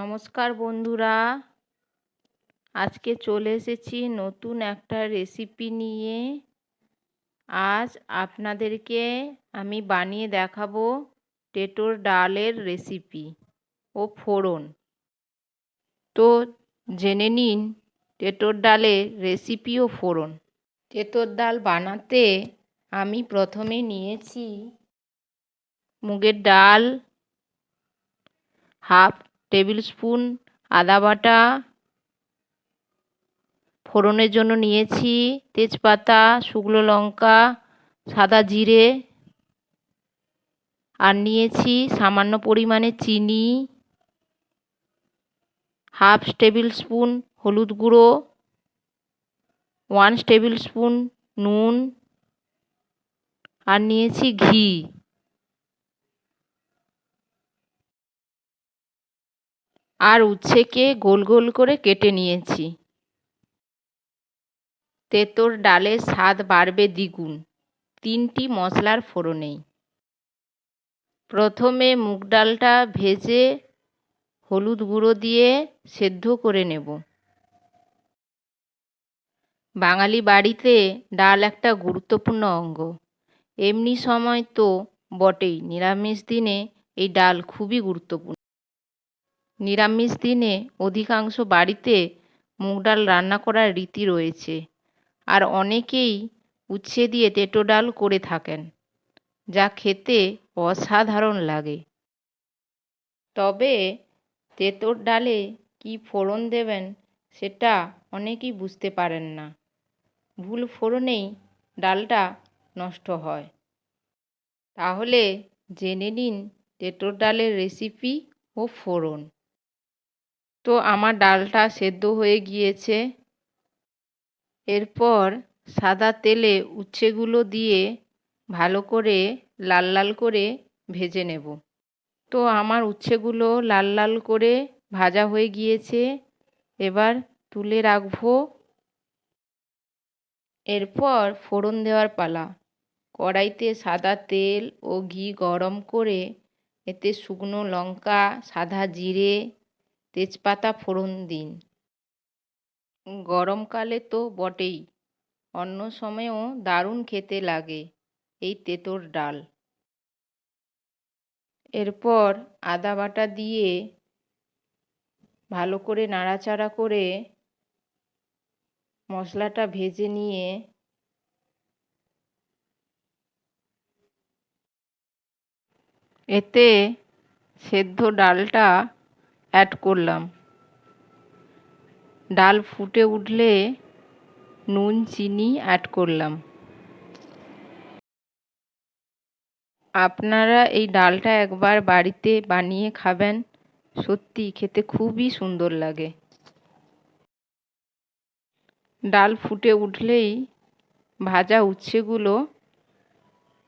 নমস্কার বন্ধুরা, আজকে চলে এসেছি নতুন একটা রেসিপি নিয়ে। আজ আপনাদেরকে আমি বানিয়ে দেখাবো তেঁতুল ডালের রেসিপি ও ফোড়ন। তো জেনে নিন তেঁতুল ডালের রেসিপি ও ফোড়ন। তেঁতুল ডাল বানাতে আমি প্রথমে নিয়েছি মুগের ডাল, হাফ টেবিল স্পুন আদা বাটা, ফোড়নের জন্য নিয়েছি তেজপাতা, শুকনো লঙ্কা, সাদা জিরে, আর নিয়েছি সামান্য পরিমাণে চিনি, হাফ টেবিল স্পুন হলুদ গুঁড়ো, 1 টেবিল স্পুন নুন, আর নিয়েছি ঘি। আর উচ্ছেকে গোল গোল করে কেটে নিয়েছি। তেঁতুল ডালের স্বাদ বাড়বে দ্বিগুণ 3টি মশলার ফোড়নেই। প্রথমে মুগ ডালটা ভেজে হলুদ গুঁড়ো দিয়ে সেদ্ধ করে নেব। বাঙালি বাড়িতে ডাল একটা গুরুত্বপূর্ণ অঙ্গ। এমনি সময় তো বটেই, নিরামিষ দিনে এই ডাল খুবই গুরুত্বপূর্ণ। নিরামিষ দিনে অধিকাংশ বাড়িতে মুগ ডাল রান্না করার রীতি রয়েছে, আর অনেকেই উচ্ছে দিয়ে তেঁতুল ডাল করে থাকেন, যা খেতে অসাধারণ লাগে। তবে তেঁতুল ডালে কি ফোড়ন দেবেন সেটা অনেকেই বুঝতে পারেন না। ভুল ফোড়নেই ডালটা নষ্ট হয়। তাহলে জেনে নিন তেঁতুল ডালের রেসিপি ও ফোড়ন। তো আমার ডালটা সেদ্ধ হয়ে গিয়েছে। এরপর সাদা তেলে উচ্ছেগুলো দিয়ে ভালো করে লাল লাল করে ভেজে নেব। তো আমার উচ্ছেগুলো লাল লাল করে ভাজা হয়ে গিয়েছে, এবার তুলে রাখবো। এরপর ফোড়ন দেওয়ার পালা। কড়াইতে সাদা তেল ও ঘি গরম করে এতে শুকনো লঙ্কা, সাদা জিরে, তেজপাতা ফোড়ন দিন। গরমকালে তো বটেই, অন্য সময়েও দারুণ খেতে লাগে এই তেঁতুল ডাল। এরপর আদা বাটা দিয়ে ভালো করে নাড়াচাড়া করে মশলাটা ভেজে নিয়ে এতে সেদ্ধ ডালটা অ্যাড করলাম। ডাল ফুটে উঠলে নুন চিনি অ্যাড করলাম। আপনারা এই ডালটা একবার বাড়িতে বানিয়ে খাবেন, সত্যি খেতে খুবই সুন্দর লাগে। ডাল ফুটে উঠলেই ভাজা উচ্ছেগুলো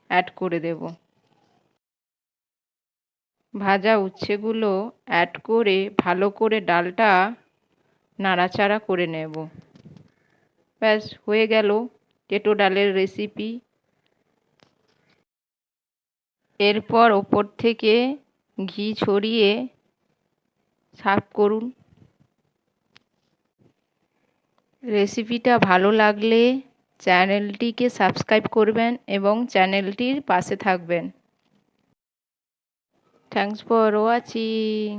অ্যাড করে দেব। ভাজা উচ্ছেগুলো অ্যাড করে ভালো করে ডালটা নাড়াচাড়া করে নেব। ব্যাস হয়ে গেল তেঁতুল ডালের রেসিপি। এরপর ওপর থেকে ঘি ছড়িয়ে সার্ভ করুন। রেসিপিটা ভালো লাগলে চ্যানেলটিকে সাবস্ক্রাইব করবেন এবং চ্যানেলটির পাশে থাকবেন। Thanks for watching.